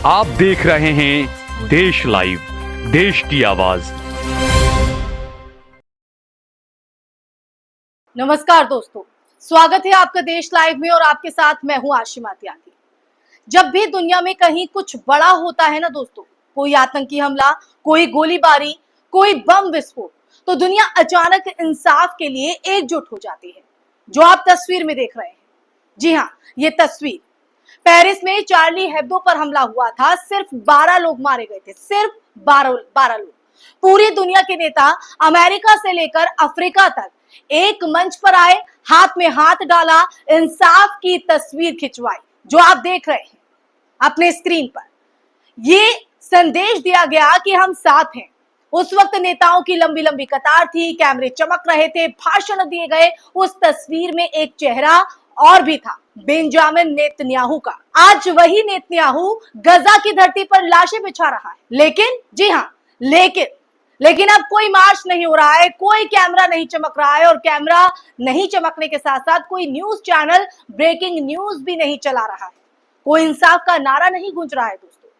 आप देख रहे हैं देश लाइव, देश की आवाज। नमस्कार दोस्तों, स्वागत है आपका देश लाइव में और आपके साथ मैं हूं आशिमा त्यागी। जब भी दुनिया में कहीं कुछ बड़ा होता है ना दोस्तों, कोई आतंकी हमला, कोई गोलीबारी, कोई बम विस्फोट, तो दुनिया अचानक इंसाफ के लिए एकजुट हो जाती है। जो आप तस्वीर में देख रहे हैं, जी हाँ, ये तस्वीर पेरिस में चार्ली हेब्दो पर हमला हुआ था। सिर्फ 12 लोग मारे गए थे, सिर्फ 12 लोग। पूरी दुनिया के नेता अमेरिका से लेकर अफ्रीका तक एक मंच पर आए, हाथ में हाथ डाला, इंसाफ की तस्वीर खिंचवाई। जो आप देख रहे हैं अपने स्क्रीन पर, ये संदेश दिया गया कि हम साथ हैं। उस वक्त नेताओं की लंबी लंबी कतार थी, कैमरे चमक रहे थे, भाषण दिए गए। उस तस्वीर में एक चेहरा और भी था, बेंजामिन नेतन्याहू का। आज वही नेतन्याहू गजा की धरती पर लाशें बिछा रहा है। लेकिन जी हाँ, लेकिन अब कोई मार्च नहीं हो रहा है, कोई कैमरा नहीं चमक रहा है, और कैमरा नहीं चमकने के साथ साथ कोई न्यूज चैनल ब्रेकिंग न्यूज भी नहीं चला रहा है। कोई इंसाफ का नारा नहीं गूंज रहा है दोस्तों,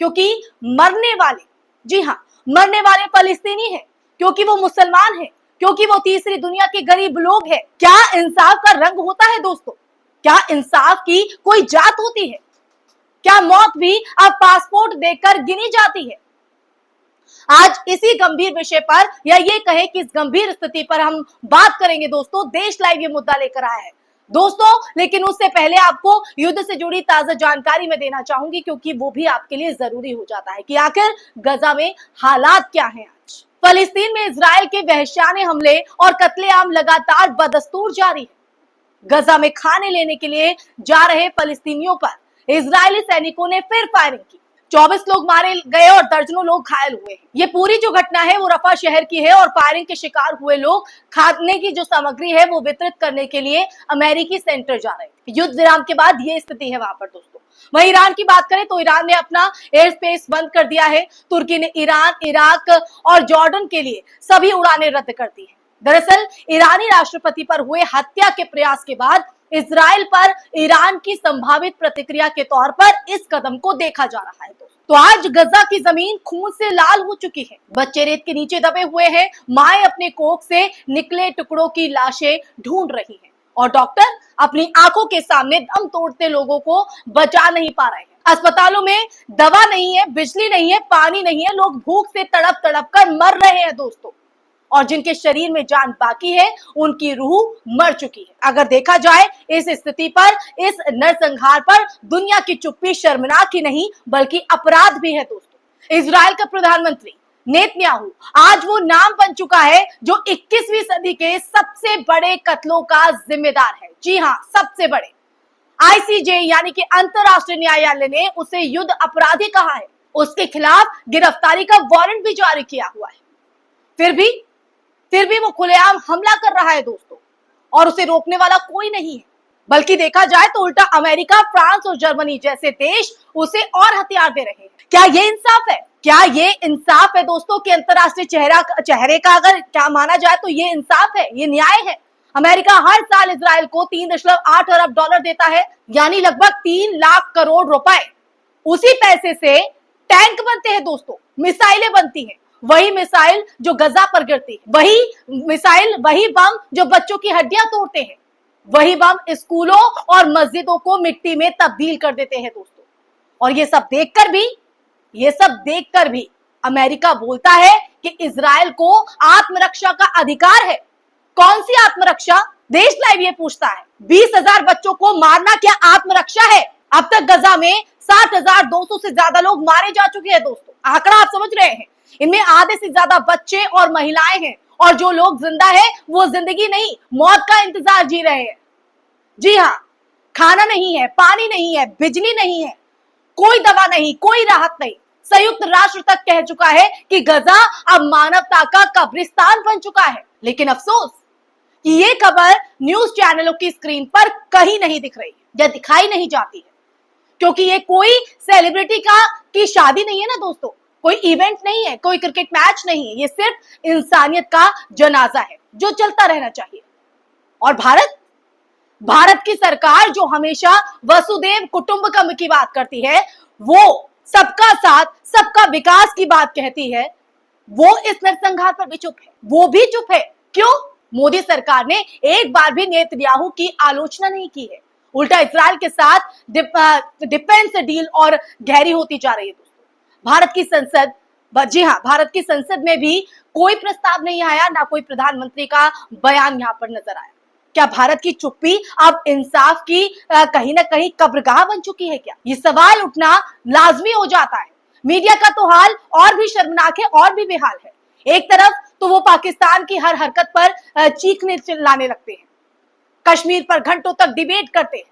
क्योंकि मरने वाले, जी हाँ, मरने वाले फलस्तीनी हैं, क्योंकि वो मुसलमान हैं, क्योंकि वो तीसरी दुनिया के गरीब लोग हैं। क्या इंसाफ का रंग होता है दोस्तों? क्या इंसाफ की कोई जात होती है? क्या मौत भी अब पासपोर्ट देखकर गिनी जाती है? आज इसी गंभीर विषय पर, या ये कहे कि इस गंभीर स्थिति पर हम बात करेंगे दोस्तों। देश लाइव ये मुद्दा लेकर आया है दोस्तों, लेकिन उससे पहले आपको युद्ध से जुड़ी ताजा जानकारी मैं देना चाहूंगी, क्योंकि वो भी आपके लिए जरूरी हो जाता है कि आखिर गजा में हालात क्या हैं। आज फलस्तीन में इजराइल के वहशाने हमले और कत्लेआम लगातार बदस्तूर जारी है। गजा में खाने लेने के लिए जा रहे फलस्तीनियों पर इजरायली सैनिकों ने फिर फायरिंग की। 24 लोग मारे गए और दर्जनों लोग घायल हुए हैं। ये पूरी जो घटना है वो रफा शहर की है, और फायरिंग के शिकार हुए लोग खाने की जो सामग्री है वो वितरित करने के लिए अमेरिकी सेंटर जा रहे हैं। युद्ध विराम के बाद ये स्थिति है वहां पर दोस्तों। वहीं ईरान की बात करें तो ईरान ने अपना एयर स्पेस बंद कर दिया है। तुर्की ने ईरान, इराक और जॉर्डन के लिए सभी उड़ानें रद्द कर दी है। दरअसल ईरानी राष्ट्रपति पर हुए हत्या के प्रयास के बाद इजराइल पर ईरान की संभावित प्रतिक्रिया के तौर पर इस कदम को देखा जा रहा है। तो आज गजा की जमीन खून से लाल हो चुकी है। बच्चे रेत के नीचे दबे हुए हैं, माएं अपने कोख से निकले टुकड़ों की लाशें ढूंढ रही हैं, और डॉक्टर अपनी आंखों के सामने दम तोड़ते लोगों को बचा नहीं पा रहे हैं। अस्पतालों में दवा नहीं है, बिजली नहीं है, पानी नहीं है, लोग भूख से तड़प तड़प कर मर रहे हैं दोस्तों। और जिनके शरीर में जान बाकी है, उनकी रूह मर चुकी है। अगर देखा जाए इस स्थिति पर, इस नरसंहार पर दुनिया की चुप्पी शर्मनाक ही नहीं बल्कि अपराध भी है दोस्तों। इजराइल का प्रधानमंत्री नेतन्याहू आज वो नाम बन चुका है जो 21वीं सदी के सबसे बड़े कत्लों का जिम्मेदार है। जी हाँ, सबसे बड़े। आईसीजे यानी कि अंतरराष्ट्रीय न्यायालय ने उसे युद्ध अपराधी कहा है। उसके खिलाफ गिरफ्तारी का वारंट भी जारी किया हुआ है। फिर भी वो खुलेआम हमला कर रहा है दोस्तों, और उसे रोकने वाला कोई नहीं है। बल्कि देखा जाए तो उल्टा अमेरिका, फ्रांस और जर्मनी जैसे देश उसे और हथियार दे रहे हैं। क्या ये इंसाफ है? क्या ये इंसाफ है दोस्तों कि अंतरराष्ट्रीय चेहरे का अगर क्या माना जाए तो ये इंसाफ है, ये न्याय है? अमेरिका हर साल इजराइल को 3.8 अरब डॉलर देता है, यानी लगभग 3 लाख करोड़ रुपए। उसी पैसे से टैंक बनते हैं दोस्तों, मिसाइलें बनती हैं। वही मिसाइल जो गजा पर गिरती है, वही मिसाइल, वही बम जो बच्चों की हड्डियां तोड़ते हैं, वही बम स्कूलों और मस्जिदों को मिट्टी में तब्दील कर देते हैं दोस्तों। और ये सब देखकर भी अमेरिका बोलता है कि इजराइल को आत्मरक्षा का अधिकार है। कौन सी आत्मरक्षा? देश लाइव ये पूछता है। 20,000 बच्चों को मारना क्या आत्मरक्षा है? अब तक गजा में 7,200 से ज्यादा लोग मारे जा चुके हैं दोस्तों। आंकड़ा आप समझ रहे हैं, इनमें आधे से ज्यादा बच्चे और महिलाएं हैं, और जो लोग जिंदा है वो जिंदगी नहीं, मौत का इंतजार जी रहे हैं। जी हाँ, खाना नहीं है, पानी नहीं है, बिजली नहीं है, कोई दवा नहीं, कोई राहत नहीं। संयुक्त राष्ट्र तक कह चुका है कि गजा अब मानवता का कब्रिस्तान बन चुका है। लेकिन अफसोस कि ये खबर न्यूज चैनलों की स्क्रीन पर कहीं नहीं दिख रही है या दिखाई नहीं जाती है, क्योंकि ये कोई सेलिब्रिटी की शादी नहीं है ना दोस्तों, कोई इवेंट नहीं है, कोई क्रिकेट मैच नहीं है। ये सिर्फ इंसानियत का जनाजा है जो चलता रहना चाहिए। और भारत की सरकार जो हमेशा वसुदेव कुटुंबकम की बात करती है, वो सबका साथ, सबका विकास की बात कहती है, वो इस नरसंहार पर भी चुप है। वो भी चुप है। क्यों? मोदी सरकार ने एक बार भी नेतन्याहू की आलोचना नहीं की है। उल्टा इजराइल के साथ डिफेंस डील और गहरी होती जा रही है। दोस्तों, भारत की संसद, जी हाँ, भारत की संसद में भी कोई प्रस्ताव नहीं आया, ना कोई प्रधानमंत्री का बयान यहां पर नजर आया। क्या भारत की चुप्पी अब इंसाफ की कहीं ना कहीं कब्रगाह बन चुकी है क्या? ये सवाल उठना लाजमी हो जाता है। मीडिया का तो हाल और भी शर्मनाक है और भी बेहाल है। एक तरफ तो वो पाकिस्तान की हर हरकत पर चीखने चिल्लाने लगते हैं, कश्मीर पर घंटों तक डिबेट करते हैं।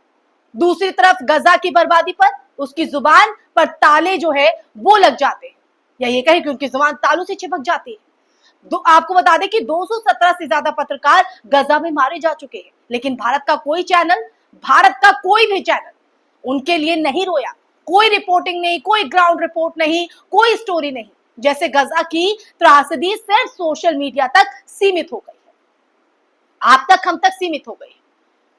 दूसरी तरफ गजा की बर्बादी पर उसकी जुबान पर ताले जो है वो लग जाते हैं, या ये कहें कि उनकी जुबान तालों से चिपक जाती है। आपको बता दें कि 217 से ज्यादा पत्रकार गजा में मारे जा चुके हैं, लेकिन भारत का कोई चैनल, भारत का कोई भी चैनल उनके लिए नहीं रोया। कोई रिपोर्टिंग नहीं, कोई ग्राउंड रिपोर्ट नहीं, कोई स्टोरी नहीं। जैसे गजा की त्रासदी सिर्फ सोशल मीडिया तक सीमित हो गई है, आप तक, हम तक सीमित हो गई।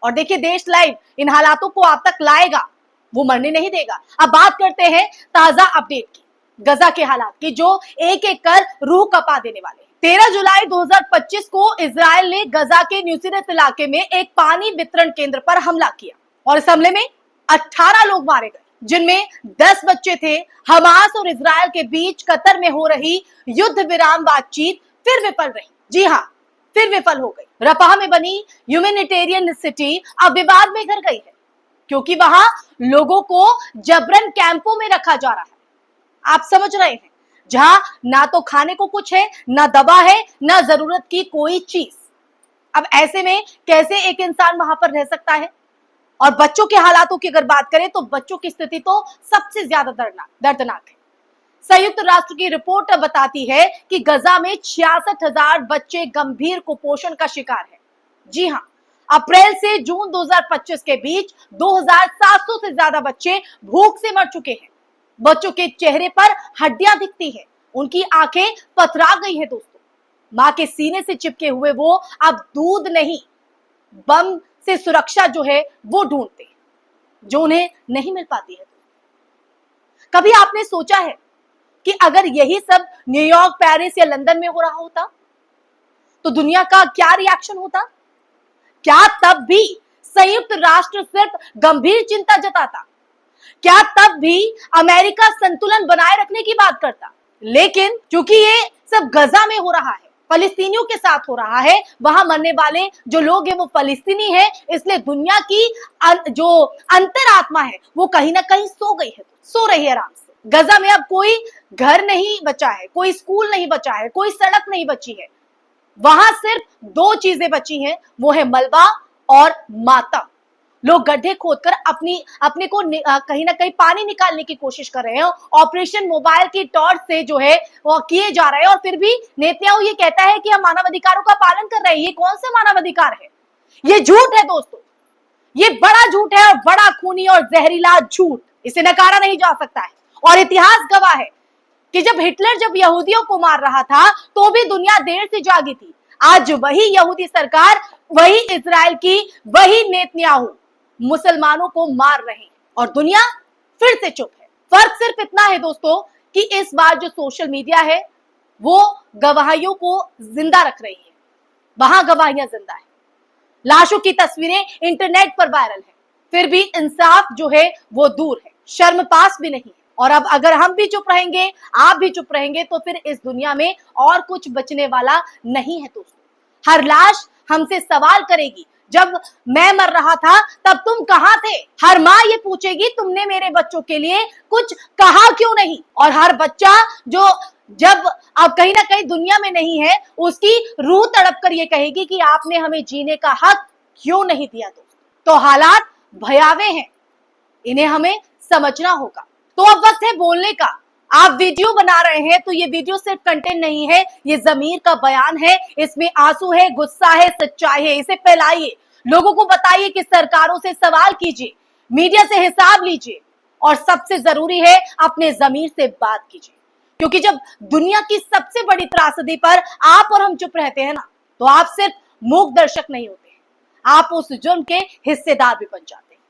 और देखिए, देश लाइव इन हालातों को आप तक लाएगा, वो मरने नहीं देगा। अब बात करते हैं ताजा अपडेट की, गजा के हालात की, जो एक एक कर रूह कपा देने वाले हैं। 13 जुलाई 2025 को इजराइल ने गजा के न्यूसीरेत इलाके में एक पानी वितरण केंद्र पर हमला किया और इस हमले में 18 लोग मारे गए, जिनमें 10 बच्चे थे। हमास और इजराइल के बीच कतर में हो रही युद्ध विराम बातचीत फिर विफल रही। जी हाँ, फिर विफल हो गई। रफाह में बनी ह्यूमैनिटेरियन सिटी अब विवाद में घिर गई है, क्योंकि वहां लोगों को जबरन कैंपों में रखा जा रहा है। आप समझ रहे हैं, जहां ना तो खाने को कुछ है, ना दवा है, ना जरूरत की कोई चीज। अब ऐसे में कैसे एक इंसान वहां पर रह सकता है? और बच्चों के हालातों की अगर बात करें तो बच्चों की स्थिति तो सबसे ज्यादा दर्दनाक है। संयुक्त राष्ट्र की रिपोर्ट बताती है कि गजा में 66,000 बच्चे गंभीर कुपोषण का शिकार है। जी हाँ, अप्रैल से जून 2025 के बीच 2,700 से ज्यादा बच्चे भूख से मर चुके हैं। बच्चों के चेहरे पर हड्डियां दिखती हैं, उनकी आंखें पथरा गई हैं। दोस्तों, मां के सीने से चिपके हुए वो अब दूध नहीं, बम से सुरक्षा जो है वो ढूंढते हैं, जो उन्हें नहीं मिल पाती है। कभी आपने सोचा है कि अगर यही सब न्यूयॉर्क, पेरिस या लंदन में हो रहा होता तो दुनिया का क्या रिएक्शन होता? क्या तब भी संयुक्त राष्ट्र सिर्फ गंभीर चिंता जताता? क्या तब भी अमेरिका संतुलन बनाए रखने की बात करता? लेकिन क्योंकि ये सब गजा में हो रहा है, फलस्तीनियों के साथ हो रहा है, वहां मरने वाले जो लोग हैं वो फलस्तीनी हैं, इसलिए दुनिया की जो अंतरात्मा है वो कहीं ना कहीं सो गई है, सो रही है आराम से। गजा में अब कोई घर नहीं बचा है, कोई स्कूल नहीं बचा है, कोई सड़क नहीं बची है। वहां सिर्फ 2 चीजें बची हैं, वो है मलबा और मातम। लोग गड्ढे खोदकर अपने को कहीं ना कहीं पानी निकालने की कोशिश कर रहे हैं। ऑपरेशन मोबाइल की टॉर्च से जो है वो किए जा रहे हैं, और फिर भी नेतन्याहू ये कहता है कि हम मानव अधिकारों का पालन कर रहे हैं। ये कौन से मानव अधिकार है? ये झूठ है दोस्तों, ये बड़ा झूठ है, और बड़ा खूनी और जहरीला झूठ, इसे नकारा नहीं जा सकता है। और इतिहास गवाह है कि जब हिटलर यहूदियों को मार रहा था तो भी दुनिया देर से जागी थी। आज वही यहूदी सरकार, वही इजराइल की, वही नेतन्याहू मुसलमानों को मार रहे हैं और दुनिया फिर से चुप है। फर्क सिर्फ इतना है दोस्तों कि इस बार जो सोशल मीडिया है वो गवाहियों को जिंदा रख रही है। वहां गवाहियां जिंदा है, लाशों की तस्वीरें इंटरनेट पर वायरल है, फिर भी इंसाफ जो है वो दूर है, शर्म पास भी नहीं है। और अब अगर हम भी चुप रहेंगे, आप भी चुप रहेंगे, तो फिर इस दुनिया में और कुछ बचने वाला नहीं है दोस्तों। हर लाश हमसे सवाल करेगी, जब मैं मर रहा था तब तुम कहां थे? हर माँ ये पूछेगी, तुमने मेरे बच्चों के लिए कुछ कहा क्यों नहीं? और हर बच्चा जो जब अब कहीं ना कहीं दुनिया में नहीं है, उसकी रूह तड़प कर ये कहेगी कि आपने हमें जीने का हक क्यों नहीं दिया? तो हालात भयावह हैं, इन्हें हमें समझना होगा। तो अब वक्त है बोलने का। आप वीडियो बना रहे हैं तो ये वीडियो सिर्फ कंटेंट नहीं है, ये जमीर का बयान है। इसमें आंसू है, गुस्सा है, सच्चाई है। इसे फैलाइए, लोगों को बताइए कि सरकारों से सवाल कीजिए, मीडिया से हिसाब लीजिए, और सबसे जरूरी है अपने जमीर से बात कीजिए। क्योंकि जब दुनिया की सबसे बड़ी त्रासदी पर आप और हम चुप रहते हैं ना, तो आप सिर्फ मूक दर्शक नहीं होते, आप उस जुर्म के हिस्सेदार भी बन जाते हैं।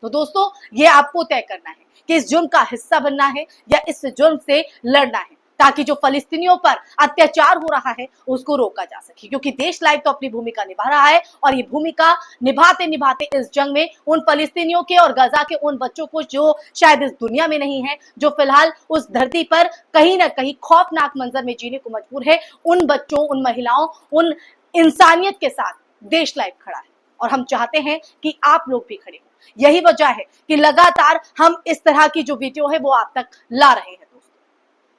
तो दोस्तों ये आपको तय करना है कि इस जुर्म का हिस्सा बनना है या इस जुर्म से लड़ना है, ताकि जो फलस्तीनियों पर अत्याचार हो रहा है उसको रोका जा सके। क्योंकि देश लाइव तो अपनी भूमिका निभा रहा है और ये भूमिका निभाते निभाते इस जंग में उन फलस्तीनियों के और गजा के उन बच्चों को जो शायद इस दुनिया में नहीं है, जो फिलहाल उस धरती पर कहीं ना कहीं खौफनाक मंजर में जीने को मजबूर है, उन बच्चों, उन महिलाओं, उन इंसानियत के साथ देश लाइव खड़ा है। और हम चाहते हैं कि आप लोग भी खड़े हो। यही वजह है कि लगातार हम इस तरह की जो वीडियो है वो आप तक ला रहे हैं दोस्तों,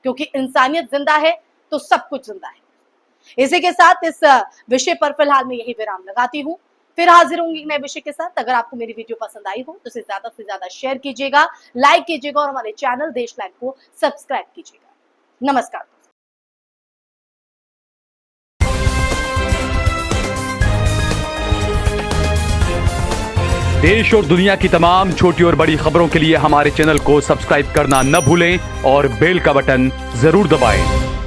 क्योंकि इंसानियत जिंदा है तो सब कुछ जिंदा है। इसी के साथ इस विषय पर फिलहाल मैं यही विराम लगाती हूँ। फिर हाजिर होंगी एक नए विषय के साथ। अगर आपको मेरी वीडियो पसंद आई हो तो इसे ज्यादा से ज्यादा शेयर कीजिएगा, लाइक कीजिएगा और हमारे चैनल देश लाइव को सब्सक्राइब कीजिएगा। नमस्कार। देश और दुनिया की तमाम छोटी और बड़ी खबरों के लिए हमारे चैनल को सब्सक्राइब करना न भूलें और बेल का बटन जरूर दबाएं।